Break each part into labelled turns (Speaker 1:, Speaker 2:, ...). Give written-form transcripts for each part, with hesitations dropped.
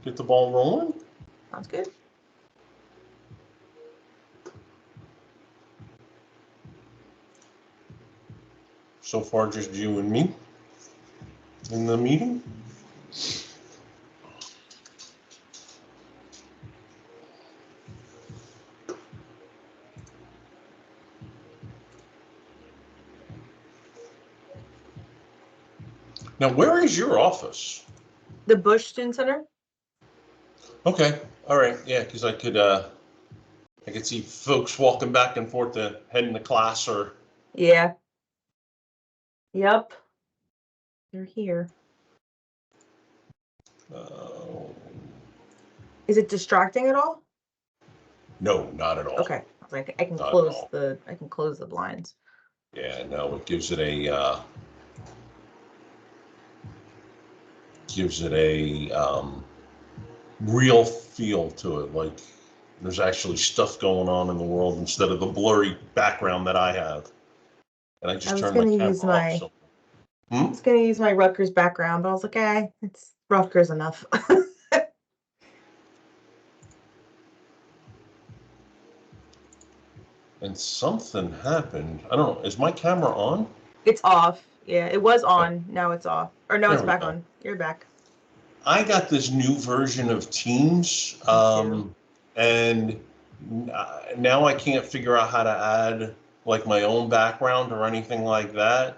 Speaker 1: get the ball rolling.
Speaker 2: Sounds good.
Speaker 1: So far, just you and me in the meeting. Now, where is your office?
Speaker 2: The Bush Student Center.
Speaker 1: Okay, all right, yeah, because I could see folks walking back and forth to heading to class or.
Speaker 2: Yeah. Yep. They're here. Is it distracting at all?
Speaker 1: No, not at all.
Speaker 2: Okay, I can close the blinds.
Speaker 1: Yeah, no, it gives it a real feel to it, like there's actually stuff going on in the world instead of the blurry background that I have. And I just turned my camera off. So.
Speaker 2: I was gonna use my Rutgers background, but I was like, it's Rutgers enough.
Speaker 1: And something happened. I don't know. Is my camera on?
Speaker 2: It's off. Yeah, it was on. Now it's off. Or no, it's back on. You're back.
Speaker 1: I got this new version of Teams, and now I can't figure out how to add like my own background or anything like that.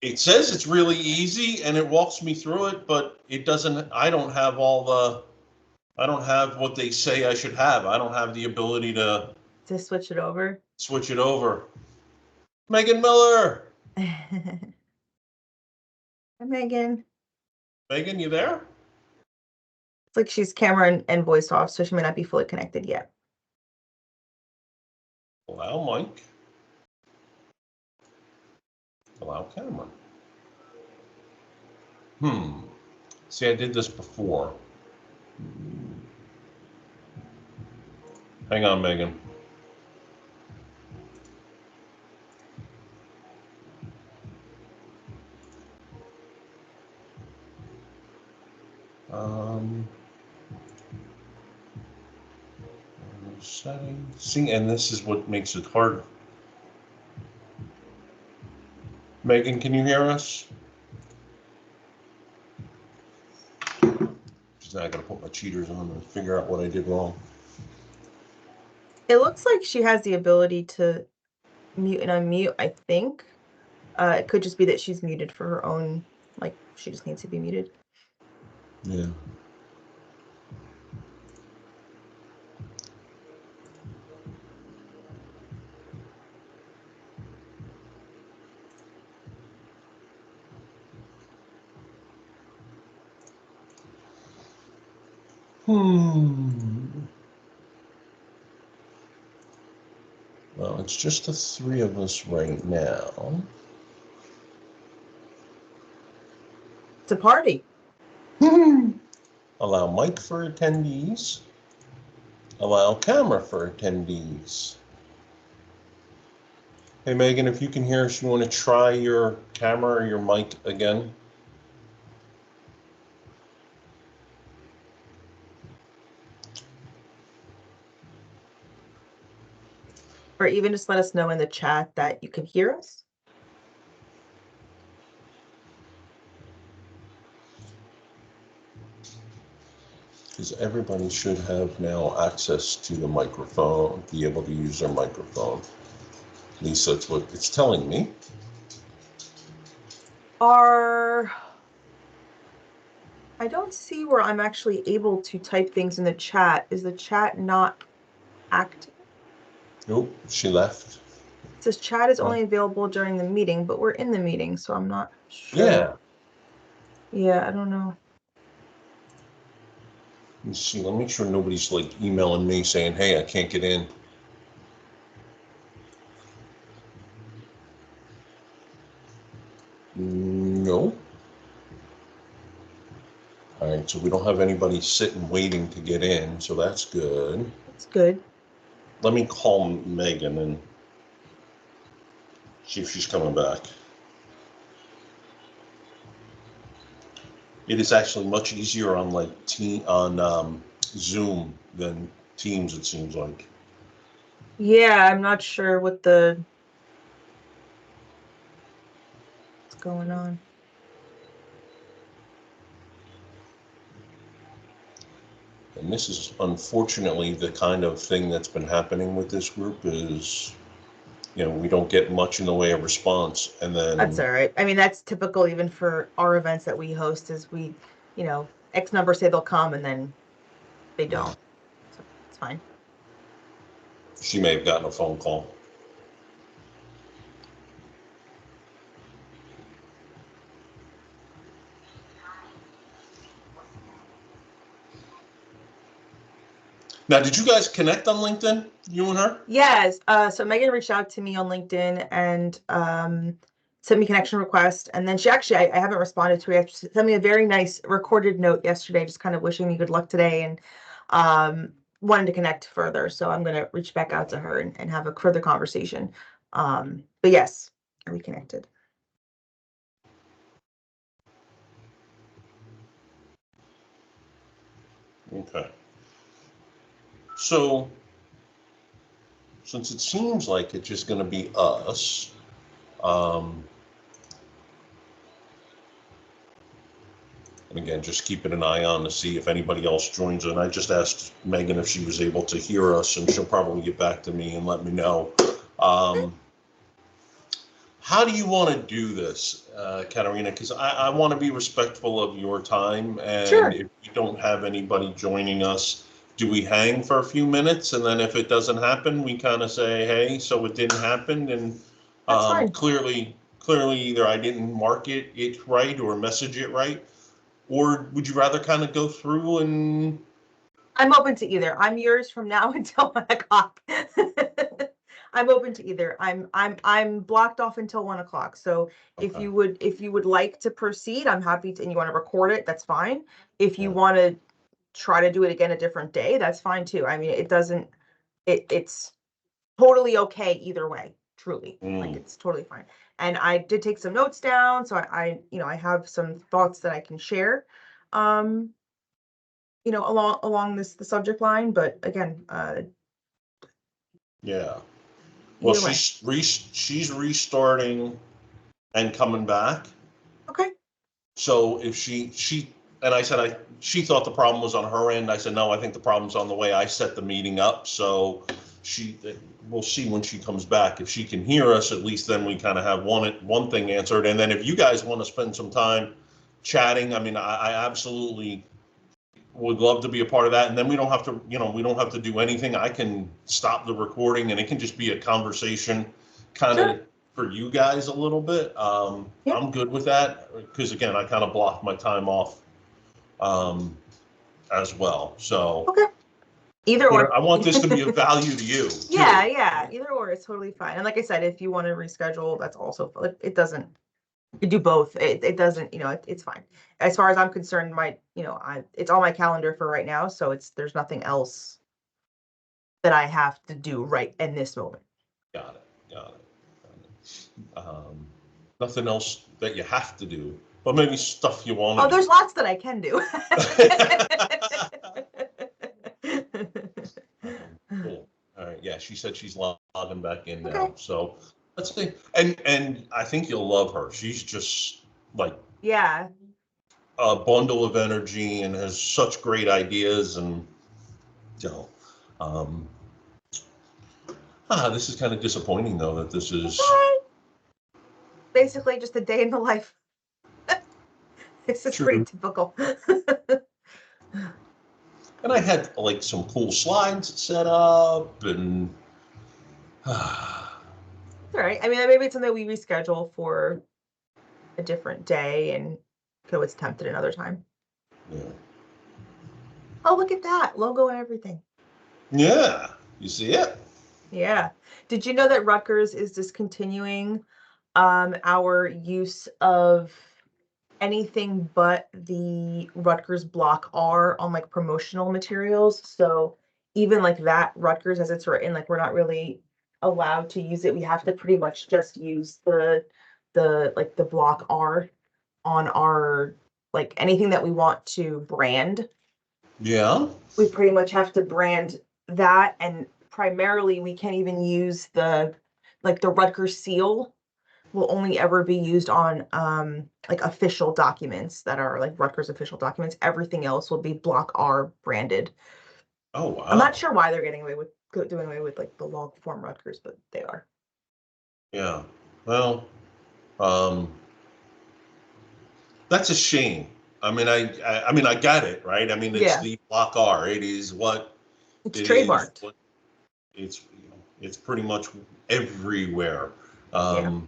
Speaker 1: It says it's really easy and it walks me through it, but it doesn't. I don't have what they say I should have. I don't have the ability to
Speaker 2: switch it over.
Speaker 1: Switch it over. Megan Miller.
Speaker 2: Hi, Megan.
Speaker 1: Megan, you there?
Speaker 2: It's like she's camera and voice off, so she may not be fully connected yet.
Speaker 1: Allow mic. Allow camera. See, I did this before. Hang on, Megan. Settings. See, and this is what makes it harder. Megan, can you hear us? She's not gonna put my cheaters on and figure out what I did wrong.
Speaker 2: It looks like she has the ability to mute and unmute, I think. It could just be that she's muted for her own, like she just needs to be muted.
Speaker 1: Yeah. Well, it's just the three of us right now.
Speaker 2: It's a party.
Speaker 1: Allow mic for attendees. Allow camera for attendees. Hey, Megan, if you can hear us, you want to try your camera or your mic again?
Speaker 2: Or even just let us know in the chat that you can hear us.
Speaker 1: Because everybody should have now access to the microphone, be able to use their microphone. Lisa, it's what it's telling me.
Speaker 2: I don't see where I'm actually able to type things in the chat. Is the chat not active?
Speaker 1: Nope, she left.
Speaker 2: It says chat is only available during the meeting, but we're in the meeting, so I'm not sure.
Speaker 1: Yeah.
Speaker 2: Yeah, I don't know.
Speaker 1: Let me see. Let me make sure nobody's like emailing me saying, "Hey, I can't get in." No. All right, so we don't have anybody sitting waiting to get in, so that's good.
Speaker 2: That's good.
Speaker 1: Let me call Megan and see if she's coming back. It is actually much easier on like Zoom than Teams, it seems like.
Speaker 2: Yeah, I'm not sure what's going on.
Speaker 1: And this is unfortunately the kind of thing that's been happening with this group is, we don't get much in the way of response. And
Speaker 2: That's
Speaker 1: then,
Speaker 2: all right. I mean, that's typical even for our events that we host is X number say they'll come and then they don't. So it's fine.
Speaker 1: she may have gotten a phone call. Now, did you guys connect on LinkedIn, you and her?
Speaker 2: Yes. So Megan reached out to me on LinkedIn and sent me connection request. And then she actually, I haven't responded to her yet. She sent me a very nice recorded note yesterday, just kind of wishing me good luck today and wanted to connect further. So I'm going to reach back out to her and have a further conversation. But yes, we connected.
Speaker 1: Okay. So, since it seems like it's just going to be us, and again, just keeping an eye on to see if anybody else joins in. I just asked Megan if she was able to hear us, and she'll probably get back to me and let me know. How do you want to do this, Catarina? Because I want to be respectful of your time, and
Speaker 2: Sure.
Speaker 1: if we don't have anybody joining us, do we hang for a few minutes, and then if it doesn't happen, we kind of say, "Hey, so it didn't happen," and
Speaker 2: That's fine.
Speaker 1: clearly, either I didn't mark it right or message it right, or would you rather kind of go through and?
Speaker 2: I'm open to either. I'm yours from now until 1 o'clock. I'm open to either. I'm blocked off until 1 o'clock. So if
Speaker 1: Okay.
Speaker 2: you would like to proceed, I'm happy to, and you want to record it, that's fine. If you
Speaker 1: Yeah.
Speaker 2: want to try to do it again a different day, that's fine too. I mean, it's totally okay either way, truly. Like it's totally fine. And I did take some notes down, so I have some thoughts that I can share. Along the subject line, but again,
Speaker 1: Yeah. Well,
Speaker 2: either way.
Speaker 1: she's restarting and coming back.
Speaker 2: Okay.
Speaker 1: So if she and I said she thought the problem was on her end. I said no, I think the problem's on the way I set the meeting up. So we'll see when she comes back. If she can hear us, at least then we kind of have one thing answered. And then if you guys want to spend some time chatting, I mean, I absolutely would love to be a part of that. And then we don't have to, we don't have to do anything. I can stop the recording and it can just be a conversation kind
Speaker 2: Sure.
Speaker 1: of for you guys a little bit.
Speaker 2: Yeah.
Speaker 1: I'm good with that because again, I kind of blocked my time off as well. So,
Speaker 2: Okay. Either or.
Speaker 1: I want this to be of value to you
Speaker 2: Yeah,
Speaker 1: too.
Speaker 2: yeah. Either or is totally fine. And like I said, if you want to reschedule, that's also it doesn't. You do both. It doesn't. It's fine. As far as I'm concerned, it's on my calendar for right now, so there's nothing else that I have to do right in this moment.
Speaker 1: Got it. Got it. Nothing else that you have to do, but maybe stuff you want to
Speaker 2: Oh,
Speaker 1: do.
Speaker 2: there's lots that I can do.
Speaker 1: Cool. All right. Yeah, she said she's logging back in
Speaker 2: Okay.
Speaker 1: now. So let's see. And I think you'll love her. She's just like
Speaker 2: Yeah.
Speaker 1: a bundle of energy and has such great ideas. And you know, um, this is kind of disappointing though that this is.
Speaker 2: Basically, just a day in the life. This is pretty
Speaker 1: True.
Speaker 2: typical.
Speaker 1: And I had like some cool slides set up and.
Speaker 2: All right. I mean, maybe it's something we reschedule for a different day and could always attempt it another time.
Speaker 1: Yeah.
Speaker 2: Oh, look at that logo and everything.
Speaker 1: Yeah. You see it?
Speaker 2: Yeah. Did you know that Rutgers is discontinuing our use of anything but the Rutgers block R on like promotional materials? So even like that Rutgers as it's written, like we're not really allowed to use it. We have to pretty much just use the block R on our like anything that we want to brand,
Speaker 1: Yeah.
Speaker 2: we pretty much have to brand that, and primarily we can't even use the Rutgers seal will only ever be used on like official documents that are like Rutgers official documents. Everything else will be Block R branded.
Speaker 1: Oh, wow.
Speaker 2: I'm not sure why they're getting away with doing away with like the long form Rutgers, but they are.
Speaker 1: Yeah. Well, um, that's a shame. I mean, I mean, I got it, right? I mean, it's
Speaker 2: Yeah,
Speaker 1: the Block R. It is what
Speaker 2: it's
Speaker 1: it is.
Speaker 2: trademarked.
Speaker 1: What it's, it's pretty much everywhere.
Speaker 2: Yeah,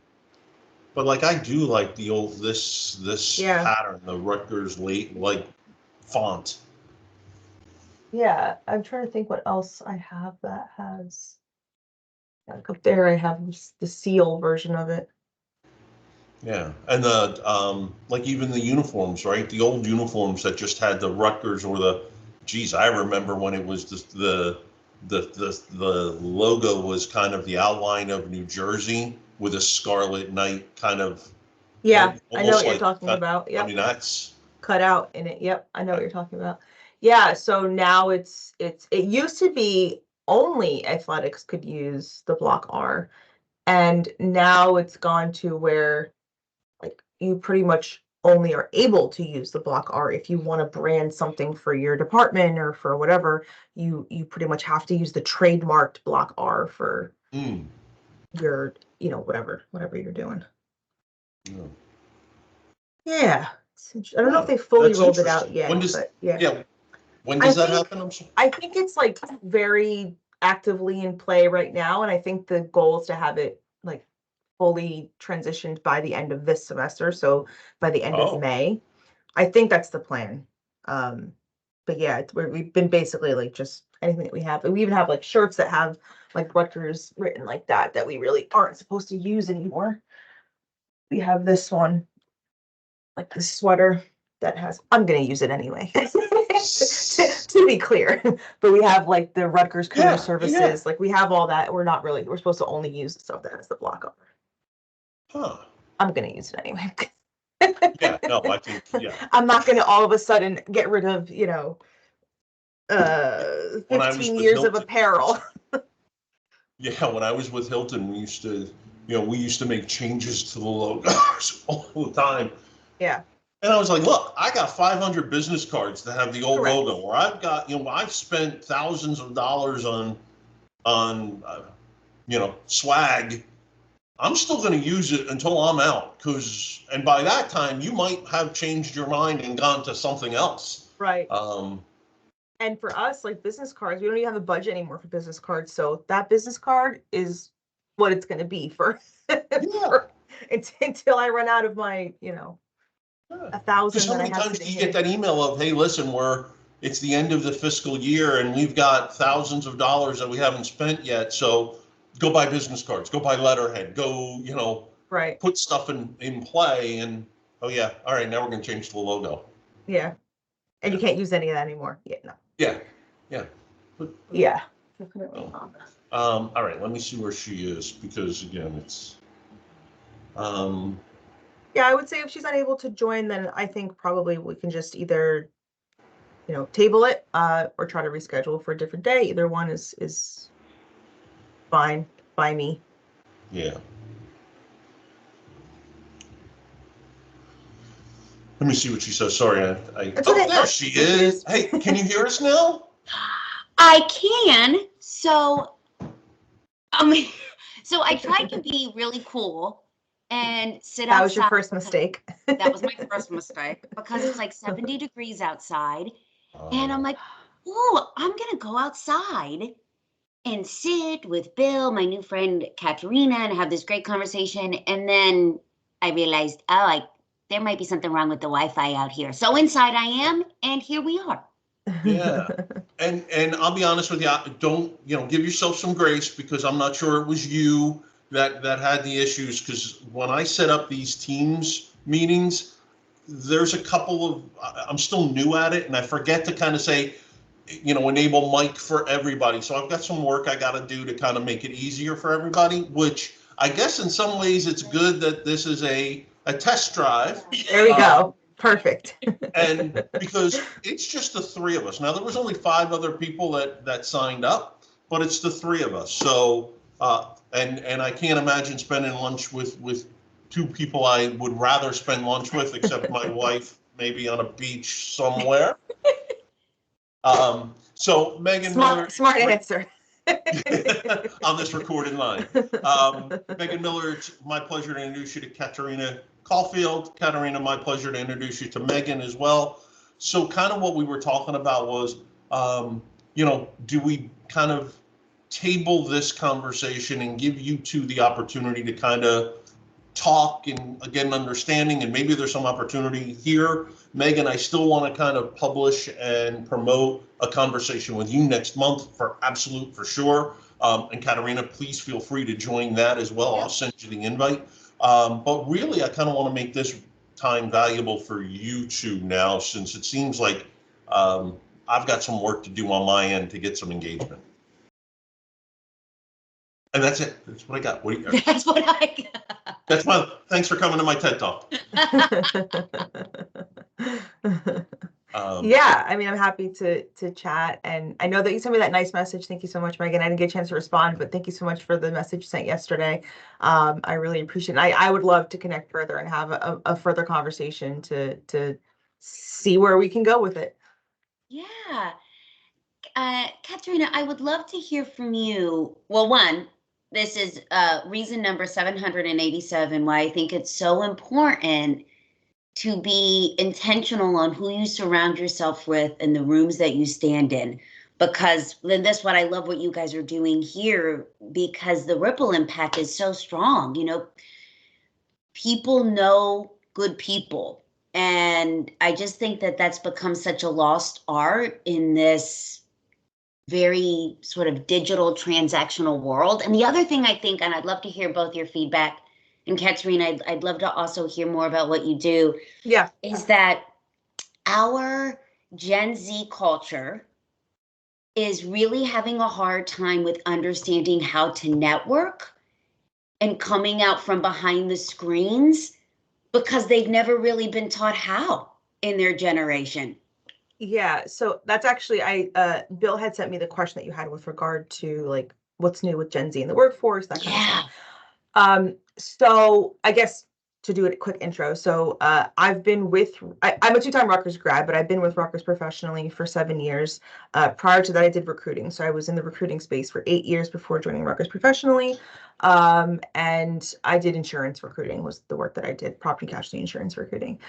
Speaker 1: But like I do like the old this
Speaker 2: yeah,
Speaker 1: pattern, the Rutgers late like font.
Speaker 2: yeah. I'm trying to think what else I have that has. Like up there, I have the seal version of it.
Speaker 1: Yeah, and the like even the uniforms, right? The old uniforms that just had the Rutgers or the, geez, I remember when it was the logo was kind of the outline of New Jersey with a Scarlet Knight kind of
Speaker 2: Yeah, I know
Speaker 1: almost
Speaker 2: what you're
Speaker 1: like
Speaker 2: talking about.
Speaker 1: I
Speaker 2: Yep,
Speaker 1: mean that's
Speaker 2: cut out in it. Yep, I know what you're talking about. Yeah, so now it used to be only athletics could use the Block R, and now it's gone to where like you pretty much only are able to use the Block R if you want to brand something for your department or for whatever. You pretty much have to use the trademarked Block R for
Speaker 1: mm,
Speaker 2: your, whatever you're doing.
Speaker 1: yeah.
Speaker 2: Yeah. I don't know if
Speaker 1: Huh,
Speaker 2: they fully
Speaker 1: that's
Speaker 2: rolled it out
Speaker 1: interesting. When
Speaker 2: yet,
Speaker 1: does
Speaker 2: but yeah.
Speaker 1: yeah, when
Speaker 2: I
Speaker 1: does that
Speaker 2: think
Speaker 1: happen? I'm sorry.
Speaker 2: I think it's like very actively in play right now, and I think the goal is to have it like fully transitioned by the end of this semester, so by the end of
Speaker 1: Oh,
Speaker 2: May. I think that's the plan. Um, but yeah, we've been basically like just anything that we have. And we even have like shirts that have like Rutgers written like that we really aren't supposed to use anymore. We have this one, like this sweater that has, I'm gonna use it anyway. To be clear. But we have like the Rutgers Career
Speaker 1: yeah, yeah.
Speaker 2: Services, like we have all that. We're supposed to only use the stuff that has the block on.
Speaker 1: Huh.
Speaker 2: I'm gonna use it anyway.
Speaker 1: Yeah, no, I think yeah.
Speaker 2: I'm not gonna all of a sudden get rid of,
Speaker 1: When I was
Speaker 2: 15
Speaker 1: with
Speaker 2: years of
Speaker 1: Hilton,
Speaker 2: apparel.
Speaker 1: yeah, when I was with Hilton, we used to make changes to the logos all the time.
Speaker 2: Yeah,
Speaker 1: And I was like, look, I got 500 business cards that have the old
Speaker 2: correct.
Speaker 1: logo, or I've got, I've spent thousands of dollars on swag. I'm still going to use it until I'm out, and by that time you might have changed your mind and gone to something else.
Speaker 2: Right.
Speaker 1: Um,
Speaker 2: And for us, like business cards, we don't even have a budget anymore for business cards. So that business card is what it's gonna be for,
Speaker 1: yeah,
Speaker 2: until I run out of my,
Speaker 1: yeah.
Speaker 2: a
Speaker 1: Because
Speaker 2: thousand
Speaker 1: how
Speaker 2: that I
Speaker 1: many
Speaker 2: have
Speaker 1: times do
Speaker 2: sitting
Speaker 1: you get
Speaker 2: here.
Speaker 1: that email of, hey, listen, it's the end of the fiscal year and we've got thousands of dollars that we haven't spent yet. So go buy business cards, go buy letterhead, go,
Speaker 2: Right.
Speaker 1: put stuff in play. And oh yeah, all right, now we're going to change the logo.
Speaker 2: Yeah. And
Speaker 1: Yeah,
Speaker 2: you can't use any of that anymore. Yeah, no.
Speaker 1: yeah, yeah. But,
Speaker 2: Yeah. Definitely
Speaker 1: no.
Speaker 2: not.
Speaker 1: All right, let me see where she is because again, um,
Speaker 2: Yeah, I would say if she's unable to join, then I think probably we can just either, table it, or try to reschedule for a different day. Either one is fine by me.
Speaker 1: yeah. Let me see what she says. Sorry,
Speaker 2: It's
Speaker 1: oh,
Speaker 2: okay.
Speaker 1: there
Speaker 2: Oh,
Speaker 1: she
Speaker 2: there she
Speaker 1: is.
Speaker 2: is.
Speaker 1: Hey, can you hear us now?
Speaker 3: I can. So, um, so I tried to be really cool and sit
Speaker 2: That was your
Speaker 3: outside.
Speaker 2: first mistake.
Speaker 3: That was my first mistake because it's like 70 degrees outside. And I'm like, oh, I'm going to go outside and sit with Bill, my new friend Catarina, and have this great conversation. And then I realized, there might be something wrong with the Wi-Fi out here. So inside I am, and here we are.
Speaker 1: Yeah. And I'll be honest with you, don't, give yourself some grace because I'm not sure it was you that had the issues. Because when I set up these Teams meetings, there's a couple of, I'm still new at it and I forget to kind of say, enable mic for everybody. So I've got some work I got to do to kind of make it easier for everybody, which I guess in some ways it's good that this is a test drive.
Speaker 2: There we go. Perfect.
Speaker 1: And because it's just the three of us. Now, there was only 5 other people that signed up, but it's the three of us. So, and I can't imagine spending lunch with 2 people I would rather spend lunch with, except my wife, maybe on a beach somewhere. So Megan Miller.
Speaker 2: Smart answer.
Speaker 1: On this recorded line. Megan Miller, it's my pleasure to introduce you to Catarina Caulfield. Catarina, my pleasure to introduce you to Megan as well. So kind of what we were talking about was, do we kind of table this conversation and give you 2 the opportunity to kind of talk and get an understanding, and maybe there's some opportunity here. Megan, I still want to kind of publish and promote a conversation with you next month for sure. And Catarina, please feel free to join that as well. I'll send you the invite. But really, I kind of want to make this time valuable for you 2 now, since it seems like I've got some work to do on my end to get some engagement. And that's it. That's what I got.
Speaker 3: That's what I got.
Speaker 1: Thanks for coming to my TED Talk.
Speaker 2: Yeah, I mean, I'm happy to chat, and I know that you sent me that nice message. Thank you so much, Megan. I didn't get a chance to respond, but thank you so much for the message you sent yesterday. I really appreciate it. I would love to connect further and have a further conversation to see where we can go with it.
Speaker 3: Yeah. Catarina, I would love to hear from you. Well, one, this is reason number 787 why I think it's so important to be intentional on who you surround yourself with and the rooms that you stand in. Because then that's what I love what you guys are doing here, because the ripple impact is so strong. People know good people. And I just think that that's become such a lost art in this very sort of digital transactional world. And the other thing I think, and I'd love to hear both your feedback, and Catarina, I'd love to also hear more about what you do.
Speaker 2: Yeah.
Speaker 3: Is that our Gen Z culture is really having a hard time with understanding how to network and coming out from behind the screens because they've never really been taught how in their generation.
Speaker 2: Yeah, so that's actually Bill had sent me the question that you had with regard to like what's new with Gen Z in the workforce, that kind of stuff. So I guess to do a quick intro. So I've been I'm a 2-time Rutgers grad, but I've been with Rutgers professionally for 7 years. Prior to that, I did recruiting. So I was in the recruiting space for 8 years before joining Rutgers professionally. And I did insurance recruiting, was the work that I did, property casualty insurance recruiting.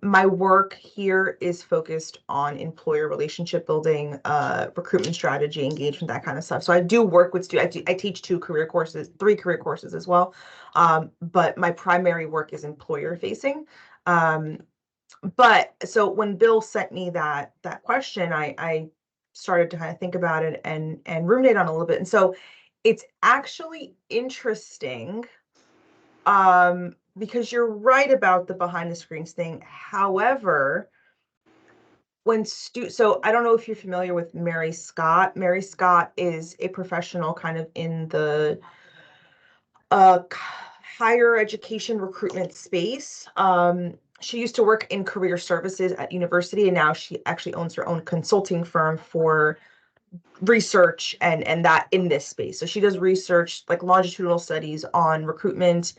Speaker 2: My work here is focused on employer relationship building, recruitment strategy, engagement, that kind of stuff. So I do work with students. I teach 3 career courses as well. But my primary work is employer facing. But so when Bill sent me that question, I started to kind of think about it and ruminate on it a little bit. And so it's actually interesting, because you're right about the behind the screens thing. However, so I don't know if you're familiar with Mary Scott. Mary Scott is a professional kind of in the higher education recruitment space. She used to work in career services at university, and now she actually owns her own consulting firm for research and that in this space. So she does research, like longitudinal studies on recruitment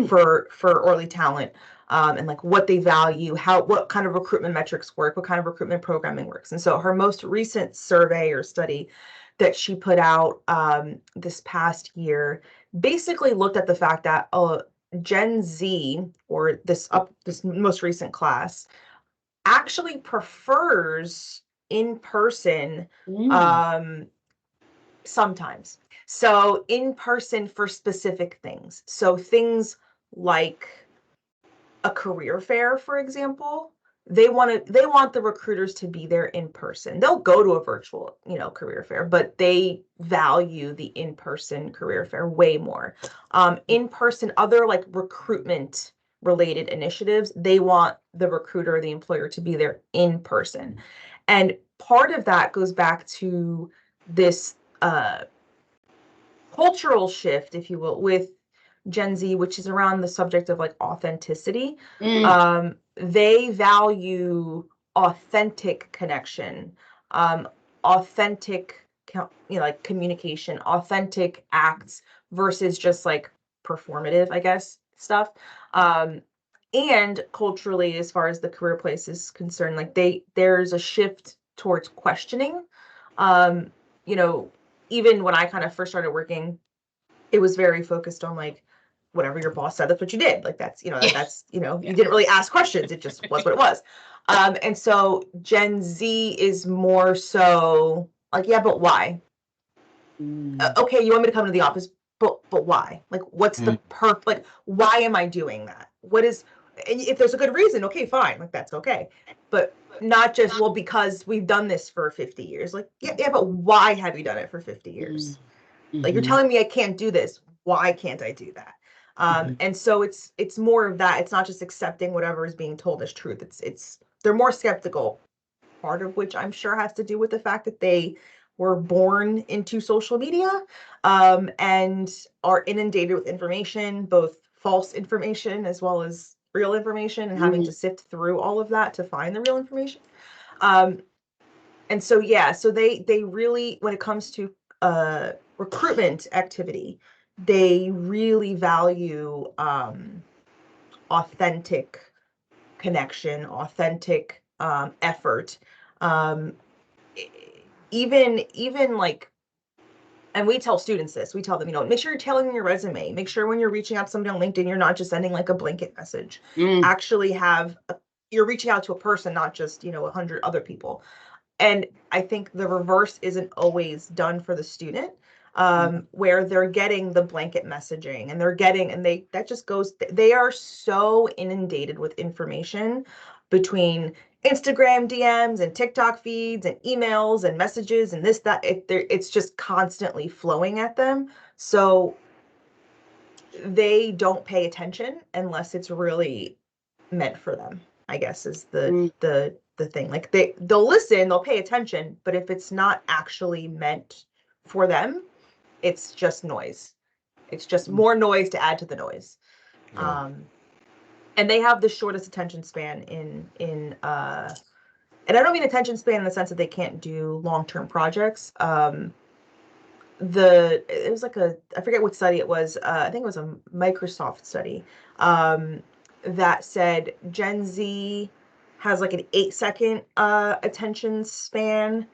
Speaker 2: for early talent, and like what they value, what kind of recruitment metrics work, what kind of recruitment programming works. And so her most recent survey or study that she put out this past year basically looked at the fact that Gen Z, or this most recent class, actually prefers in person sometimes. So in person for specific things. So things like a career fair, for example, they want the recruiters to be there in person. They'll go to a virtual, career fair, but they value the in-person career fair way more. In person, other like recruitment related initiatives, they want the recruiter, the employer, to be there in person. And part of that goes back to this cultural shift, if you will, with Gen Z, which is around the subject of like authenticity. they value authentic connection, authentic, like communication, authentic acts versus just like performative, I guess, stuff. And culturally, as far as the career place is concerned, like there's a shift towards questioning. Um, you know, even when I kind of first started working, it was very focused on like whatever your boss said, that's what you did. Like that's, that's, you didn't really ask questions. It just was what it was. And so Gen Z is more so like, yeah, but why? Okay, you want me to come to the office, but why? Like, what's the like, why am I doing that? What is, and if there's a good reason, okay, fine, like that's okay. But not just, well, because we've done this for 50 years. Like, yeah, but why have you done it for 50 years? Like, you're telling me I can't do this. Why can't I do that? And so it's more of that. It's not just accepting whatever is being told as truth. It's they're more skeptical, part of which I'm sure has to do with the fact that they were born into social media, and are inundated with information, both false information as well as real information, and having to sift through all of that to find the real information. And so, yeah, so they really, when it comes to recruitment activity, they really value authentic connection, authentic effort. Um, even like, and we tell students this, we tell them, make sure you're tailoring your resume, make sure when you're reaching out to somebody on LinkedIn, you're not just sending like a blanket message. Actually you're reaching out to a person, not just 100 other people. And I think the reverse isn't always done for the student, where they're getting the blanket messaging and that just goes, they are so inundated with information between Instagram DMs and TikTok feeds and emails and messages and this, that, it's just constantly flowing at them. So they don't pay attention unless it's really meant for them, I guess, is the thing. Like they'll listen, they'll pay attention, but if it's not actually meant for them, it's just noise. It's just more noise to add to the noise. And they have the shortest attention span in and I don't mean attention span in the sense that they can't do long-term projects. It was like I forget what study it was. I think it was a Microsoft study, that said Gen Z has like an 8-second attention span.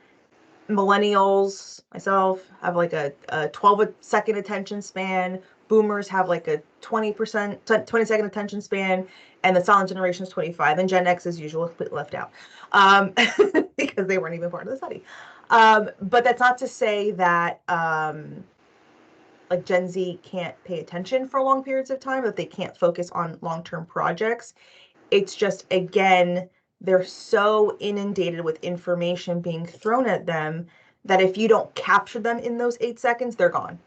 Speaker 2: Millennials, myself, have like a 12-second attention span. Boomers have like a 20-second attention span, and the silent generation is 25, and Gen X, as usual, completely left out, because they weren't even part of the study. But that's not to say that like Gen Z can't pay attention for long periods of time, that they can't focus on long-term projects. It's just, again, they're so inundated with information being thrown at them that if you don't capture them in those 8 seconds, they're gone.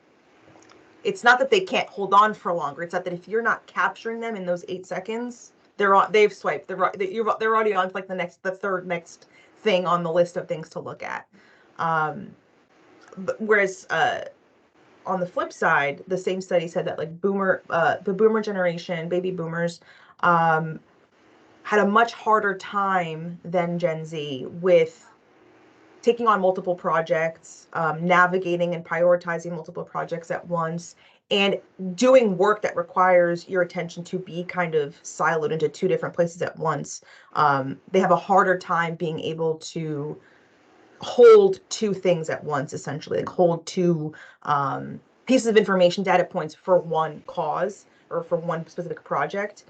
Speaker 2: It's not that they can't hold on for longer. It's that if you're not capturing them in those 8 seconds, they've swiped. They're already on like the third next thing on the list of things to look at. Whereas on the flip side, the same study said that like the boomer generation, baby boomers, had a much harder time than Gen Z with taking on multiple projects, navigating and prioritizing multiple projects at once, and doing work that requires your attention to be kind of siloed into 2 different places at once. They have a harder time being able to hold 2 things at once, essentially, like hold 2 pieces of information, data points for one cause or for one specific project.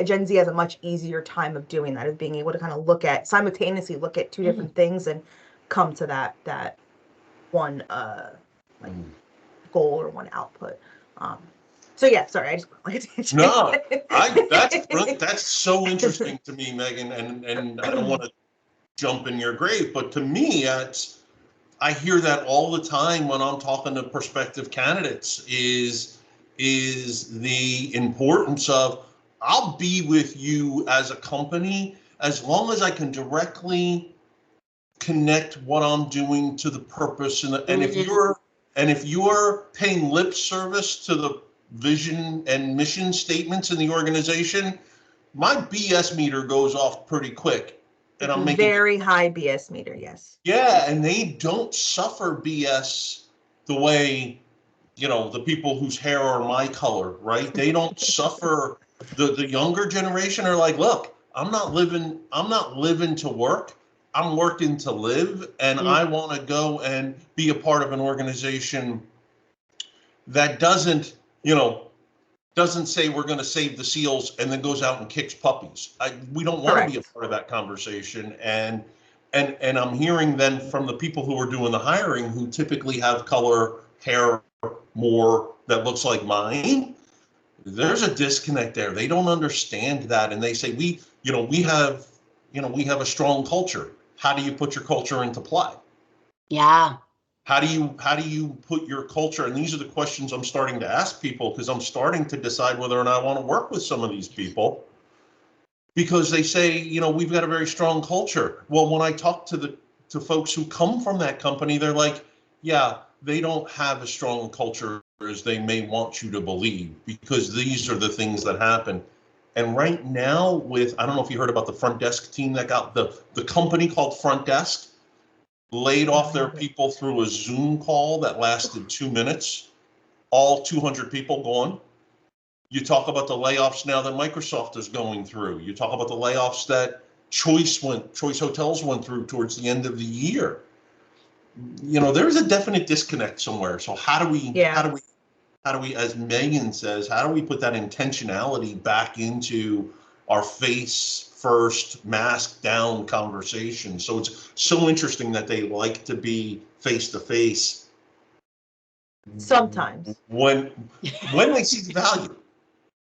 Speaker 2: Gen Z has a much easier time of doing that, of being able to kind of simultaneously look at 2 different things and come to that one like goal or one output. So yeah, sorry, I just like a tangent.
Speaker 1: No, that's so interesting to me, Megan, and I don't want to jump in your grave, but to me, I hear that all the time when I'm talking to prospective candidates is the importance of, I'll be with you as a company as long as I can directly connect what I'm doing to the purpose, and if you're paying lip service to the vision and mission statements in the organization, my BS meter goes off pretty quick, and I'm making
Speaker 2: very high BS meter. Yes.
Speaker 1: yeah, and they don't suffer BS the way, you know, the people whose hair are my color, right? They don't suffer. The younger generation are like, look, I'm not living to work. I'm working to live, and I want to go and be a part of an organization that doesn't, you know, doesn't say we're going to save the seals and then goes out and kicks puppies. We don't want to be a
Speaker 2: Correct.
Speaker 1: part of that conversation. And I'm hearing then from the people who are doing the hiring, who typically have color hair more that looks like mine, there's a disconnect there. They don't understand that, and they say we have a strong culture. How do you put your culture into play?
Speaker 3: Yeah.
Speaker 1: How do you put your culture? And these are the questions I'm starting to ask people, because I'm starting to decide whether or not I want to work with some of these people, because they say, we've got a very strong culture. Well, when I talk to folks who come from that company, they're like, yeah, they don't have as strong a culture as they may want you to believe, because these are the things that happen. And right now, I don't know if you heard about the front desk team that got the company called Front Desk laid off their people through a Zoom call that lasted 2 minutes, all 200 people gone. You talk about the layoffs now that Microsoft is going through. You talk about the layoffs that Choice Hotels went through towards the end of the year. There's a definite disconnect somewhere. So how do we, as Megan says, how do we put that intentionality back into our face first, mask down conversation? So it's so interesting that they like to be face to face.
Speaker 2: Sometimes.
Speaker 1: When they see the value.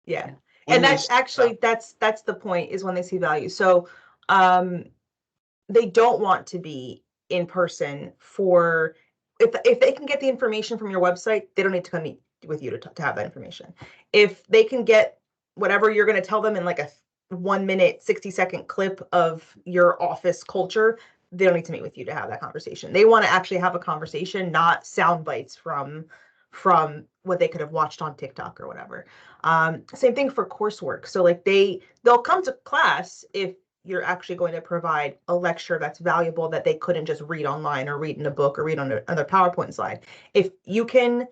Speaker 2: Yeah. And that's actually, that's the point, is when they see value. So they don't want to be in person for, if they can get the information from your website, they don't need to come meet with you to have that information. If they can get whatever you're going to tell them in like a 1 minute, 60-second clip of your office culture, they don't need to meet with you to have that conversation. They want to actually have a conversation, not sound bites from what they could have watched on TikTok or whatever. Same thing for coursework. So like they'll come to class if you're actually going to provide a lecture that's valuable, that they couldn't just read online or read in a book or read on another PowerPoint slide. If you can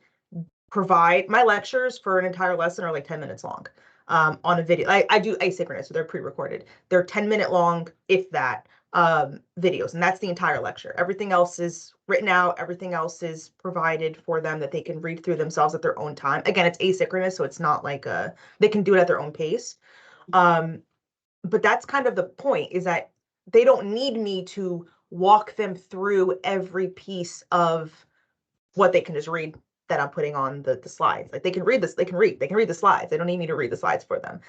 Speaker 2: provide, my lectures for an entire lesson are like 10 minutes long on a video. I do asynchronous, so they're pre-recorded. They're 10-minute long, if that, videos, and that's the entire lecture. Everything else is written out. Everything else is provided for them that they can read through themselves at their own time. Again, it's asynchronous, so it's not like they can do it at their own pace. But that's kind of the point, is that they don't need me to walk them through every piece of what they can just read that I'm putting on the slides. Like they can read the slides. They don't need me to read the slides for them.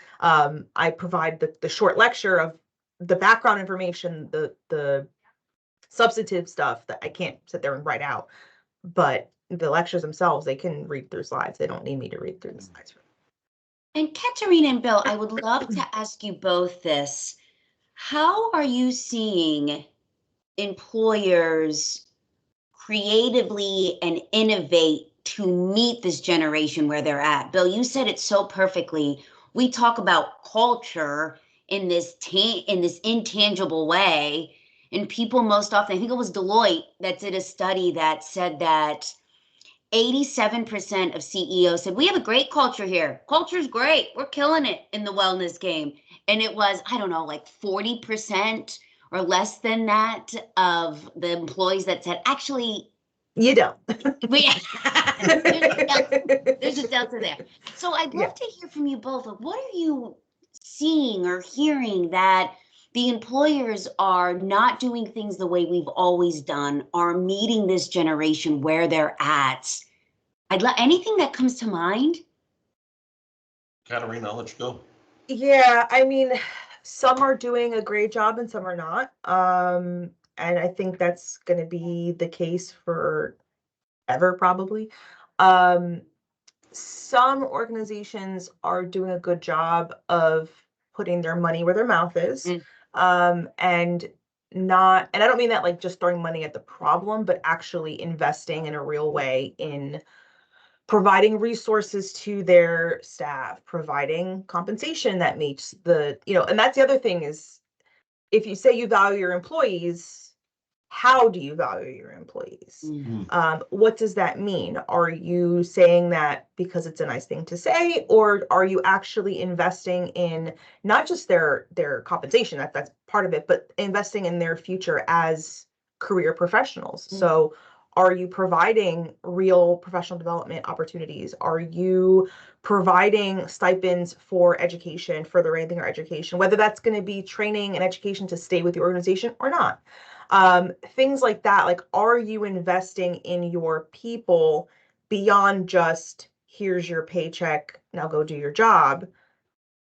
Speaker 2: I provide the short lecture of the background information, the substantive stuff that I can't sit there and write out. But the lectures themselves, they can read through slides. They don't need me to read through the slides for them.
Speaker 3: And Catarina and Bill, I would love to ask you both this. How are you seeing employers creatively and innovate to meet this generation where they're at? Bill, you said it so perfectly. We talk about culture in this intangible way, and people most often, I think it was Deloitte that did a study that said that 87% of CEOs said, we have a great culture here. Culture's great. We're killing it in the wellness game. And it was, I don't know, like 40% or less than that of the employees that said, actually,
Speaker 2: you don't.
Speaker 3: there's a delta there. So I'd love to hear from you both. What are you seeing or hearing that the employers are not doing things the way we've always done, are meeting this generation where they're at? I'd love anything that comes to mind.
Speaker 1: Catarina, I'll let you go.
Speaker 2: Yeah, I mean, some are doing a great job and some are not. And I think that's going to be the case for ever, probably. Some organizations are doing a good job of putting their money where their mouth is. And I don't mean that like just throwing money at the problem, but actually investing in a real way in providing resources to their staff, providing compensation that meets the, and that's the other thing is, if you say you value your employees, how do you value your employees?
Speaker 3: Mm.
Speaker 2: What does that mean? Are you saying that because it's a nice thing to say, or are you actually investing in not just their compensation, that's part of it, but investing in their future as career professionals? So are you providing real professional development opportunities? Are you providing stipends for education, furthering their education, whether that's going to be training and education to stay with the organization or not? Things like that. Like, are you investing in your people beyond just, here's your paycheck, now go do your job?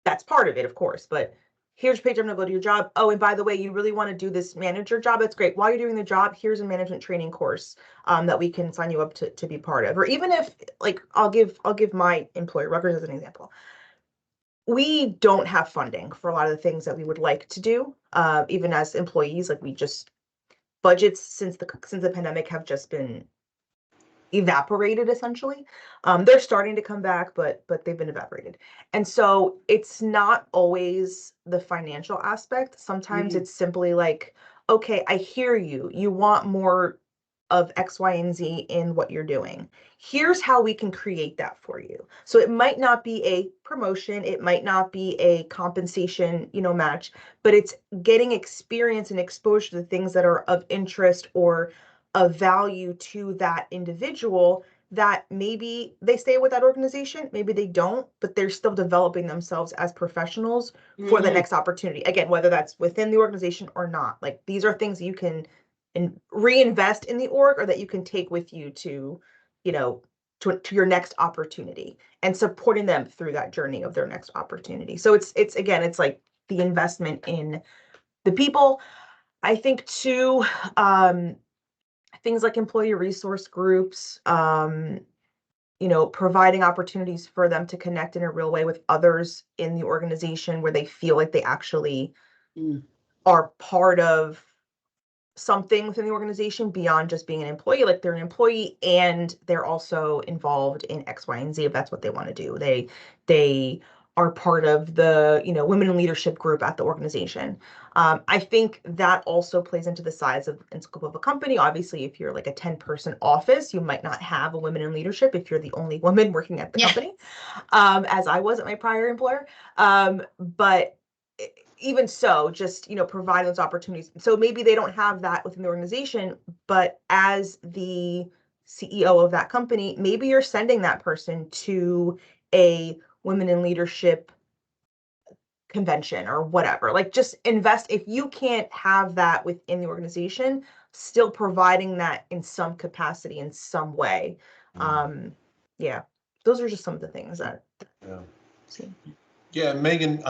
Speaker 2: That's part of it, of course, but here's your paycheck, now go do your job. Oh, and by the way, you really want to do this manager job? That's great. While you're doing the job, here's a management training course that we can sign you up to be part of. Or even if, like, I'll give my employer, Rutgers, as an example. We don't have funding for a lot of the things that we would like to do, even as employees. Like, we just, budgets since the pandemic have just been evaporated, essentially. They're starting to come back, but they've been evaporated. And so it's not always the financial aspect. Sometimes it's simply like, okay, I hear you. You want more of X, Y, and Z in what you're doing. Here's how we can create that for you. So it might not be a promotion, it might not be a compensation, match, but it's getting experience and exposure to the things that are of interest or of value to that individual, that maybe they stay with that organization, maybe they don't, but they're still developing themselves as professionals for the next opportunity. Again, whether that's within the organization or not. Like, these are things you can reinvest in the org, or that you can take with you to, to your next opportunity, and supporting them through that journey of their next opportunity. So it's again, it's like the investment in the people. I think too, things like employee resource groups, providing opportunities for them to connect in a real way with others in the organization, where they feel like they actually are part of something within the organization beyond just being an employee. Like, they're an employee and they're also involved in X, Y, and Z if that's what they want to do. They are part of the, women in leadership group at the organization. I think that also plays into the size and scope of a company. Obviously, if you're like a 10-person office, you might not have a women in leadership if you're the only woman working at the company, as I was at my prior employer. But even so, just, provide those opportunities. So maybe they don't have that within the organization, but as the CEO of that company, maybe you're sending that person to a women in leadership convention or whatever. Like, just invest. If you can't have that within the organization, still providing that in some capacity, in some way. Yeah, those are just some of the things that.
Speaker 1: Yeah, Megan,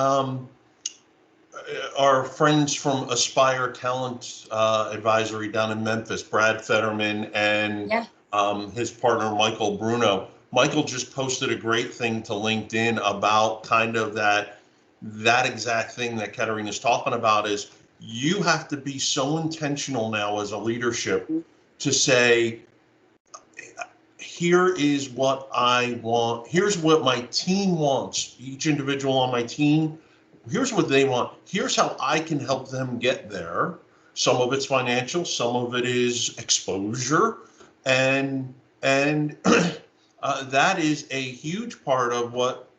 Speaker 1: our friends from Aspire Talent Advisory down in Memphis, Brad Fetterman and his partner, Michael Bruno. Michael just posted a great thing to LinkedIn about kind of that exact thing that Catarina's talking about. Is you have to be so intentional now as a leadership to say, here is what I want. Here's what my team wants. Each individual on my team, here's what they want. Here's how I can help them get there. Some of it's financial, some of it is exposure, and that is a huge part of what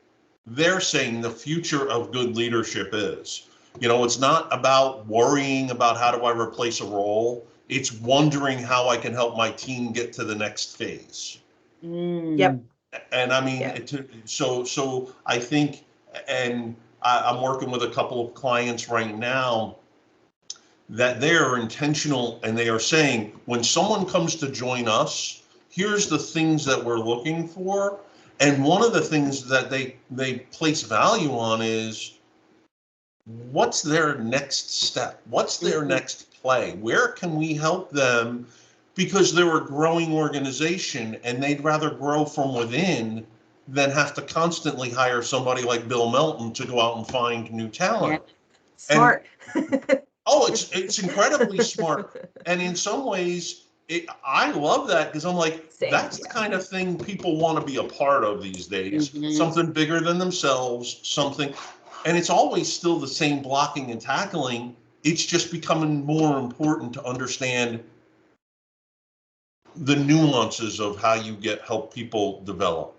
Speaker 1: they're saying the future of good leadership is. It's not about worrying about how do I replace a role. It's wondering how I can help my team get to the next phase.
Speaker 2: Yep.
Speaker 1: And I mean, so I think, and I'm working with a couple of clients right now that they are intentional, and they are saying, when someone comes to join us, here's the things that we're looking for. And one of the things that they place value on is, what's their next step? What's their next play? Where can we help them? Because they're a growing organization, and they'd rather grow from within than have to constantly hire somebody like Bill Melton to go out and find new talent.
Speaker 2: Smart.
Speaker 1: And, it's incredibly smart. And in some ways, I love that because I'm like,
Speaker 2: Same,
Speaker 1: that's the kind of thing people want to be a part of these days.
Speaker 3: Mhm.
Speaker 1: Something bigger than themselves, something, and it's always still the same blocking and tackling. It's just becoming more important to understand the nuances of how you help people develop.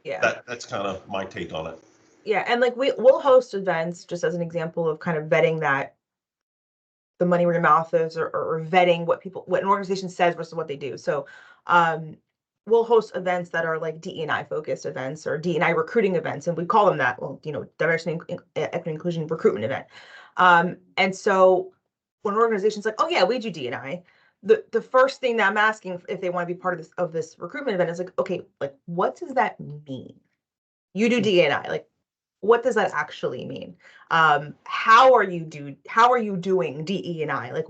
Speaker 2: Yeah.
Speaker 1: That's kind of my take on it.
Speaker 2: Yeah. And like we'll host events just as an example of kind of vetting that the money where your mouth is, or vetting what an organization says versus what they do. So we'll host events that are like DE&I focused events or DE&I recruiting events, and we call them that. Well, diversity, equity, inclusion recruitment event. And so when an organization's like, oh yeah, we do DE&I, the first thing that I'm asking if they want to be part of this recruitment event is like, okay, like what does that mean? You do DE&I, like what does that actually mean? How are you doing DE&I? Like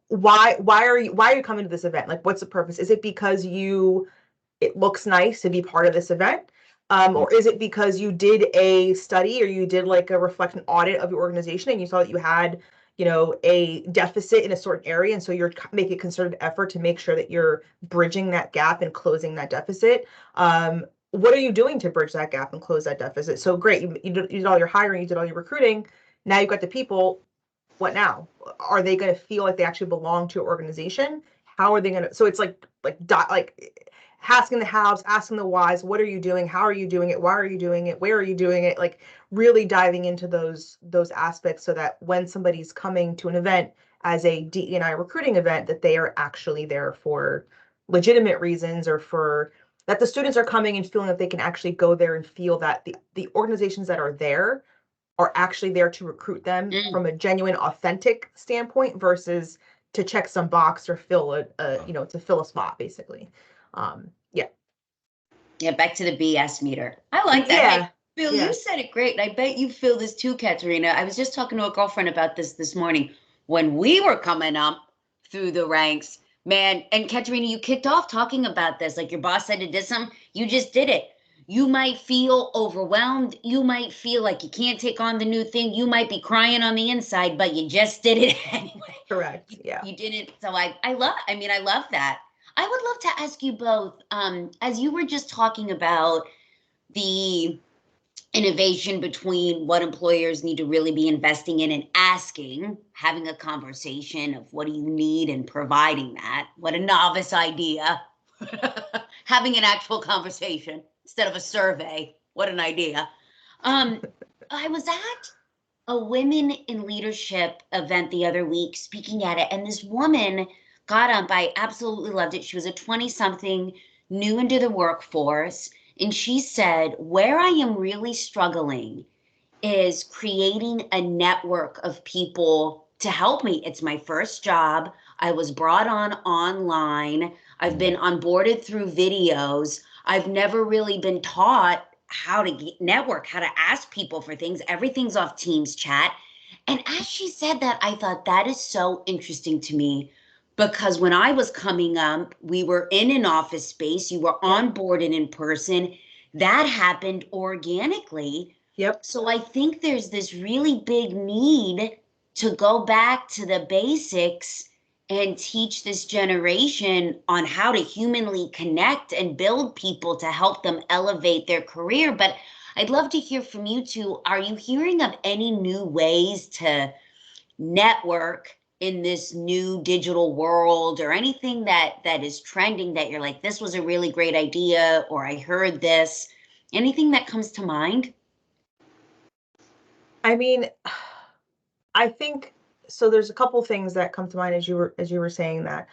Speaker 2: why are you coming to this event? Like what's the purpose? Is it because it looks nice to be part of this event? Or is it because you did a study or you did like a reflection audit of your organization and you saw that you had, a deficit in a certain area, and so you're making a concerted effort to make sure that you're bridging that gap and closing that deficit? What are you doing to bridge that gap and close that deficit? So great, you did all your hiring, you did all your recruiting. Now you've got the people. What now? Are they going to feel like they actually belong to your organization? How are they going to? So it's like asking the hows, asking the whys. What are you doing? How are you doing it? Why are you doing it? Where are you doing it? Like really diving into those aspects so that when somebody's coming to an event as a DE&I recruiting event, that they are actually there for legitimate reasons, or for that the students are coming and feeling that they can actually go there and feel that the organizations that are there are actually there to recruit them from a genuine, authentic standpoint versus to check some box or fill to fill a spot, basically. Yeah.
Speaker 3: Yeah, back to the BS meter. I like that.
Speaker 2: Yeah.
Speaker 3: Hey, Bill,
Speaker 2: Yeah.
Speaker 3: you said it great, and I bet you feel this too, Catarina. I was just talking to a girlfriend about this morning. When we were coming up through the ranks, man, and Catarina, you kicked off talking about this. Like your boss said to do something, you just did it. You might feel overwhelmed. You might feel like you can't take on the new thing. You might be crying on the inside, but you just did it anyway.
Speaker 2: Correct. Yeah.
Speaker 3: You didn't. So I love that. I would love to ask you both, as you were just talking about the innovation between what employers need to really be investing in and asking, having a conversation of what do you need and providing that. What a novice idea. Having an actual conversation instead of a survey. What an idea. I was at a women in leadership event the other week speaking at it, and this woman got up. I absolutely loved it. She was a 20-something, new into the workforce, and she said, where I am really struggling is creating a network of people to help me. It's my first job. I was brought on online. I've been onboarded through videos. I've never really been taught how to network, how to ask people for things. Everything's off Teams chat. And as she said that, I thought that is so interesting to me, because when I was coming up, we were in an office space, you were onboarded in person. That happened organically.
Speaker 2: Yep.
Speaker 3: So I think there's this really big need to go back to the basics and teach this generation on how to humanly connect and build people to help them elevate their career. But I'd love to hear from you two. Are you hearing of any new ways to network in this new digital world, or anything that is trending that you're like, this was a really great idea, or I heard this? Anything that comes to mind?
Speaker 2: I mean, I think so. There's a couple things that come to mind as you were saying that.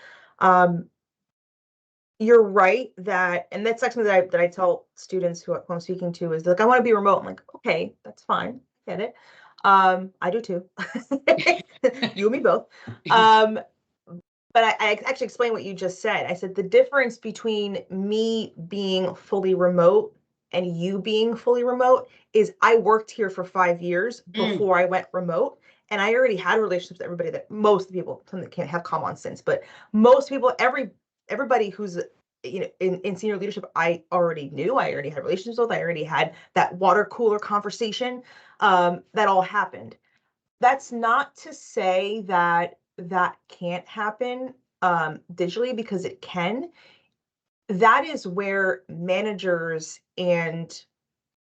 Speaker 2: You're right that, and that's something that I tell students who I'm speaking to, is like, I want to be remote. I'm like, okay, that's fine, get it. I do too. You and me both. But I actually explained what you just said. I said the difference between me being fully remote and you being fully remote is I worked here for 5 years before I went remote. And I already had relationships with everybody, that most people, some that can't have come on since, but most people, everybody who's in senior leadership, I already knew. I already had relationships with. I already had that water cooler conversation. That all happened. That's not to say that that can't happen. digitally because it can, that is where managers and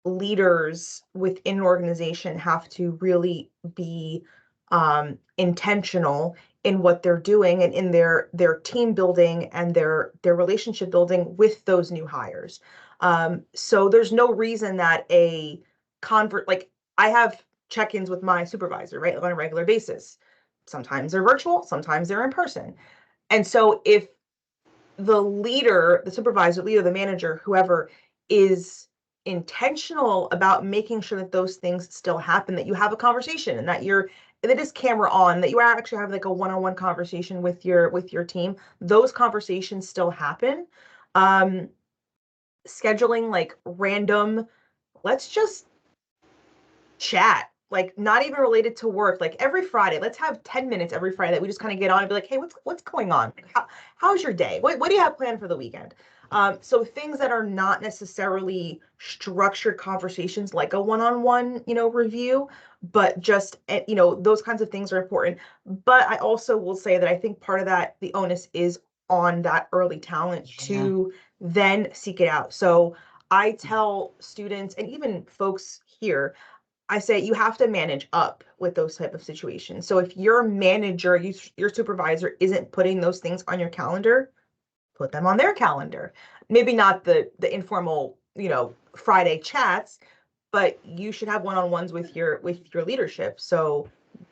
Speaker 2: leaders within an organization have to really be intentional in what they're doing and in their team building and their relationship building with those new hires. So there's no reason that a like I have check-ins with my supervisor, right, on a regular basis. Sometimes they're virtual, sometimes they're in person. And so if the leader, the supervisor, leader, the manager, whoever is intentional about making sure that those things still happen, that you have a conversation and that it is camera on, that you actually have like a one-on-one conversation with your team, those conversations still happen. Scheduling like random, let's just chat, like not even related to work, like every Friday, let's have 10 minutes every Friday that we just kind of get on and be like, hey, what's going on? How's your day? What do you have planned for the weekend? So things that are not necessarily structured conversations like a one-on-one, review, but just, those kinds of things are important. But I also will say that I think part of that, the onus is on that early talent to then seek it out. So I tell students and even folks here, I say you have to manage up with those type of situations. So if your manager, your supervisor isn't putting those things on your calendar, put them on their calendar. Maybe not the informal, Friday chats, but you should have one-on-ones with your leadership. So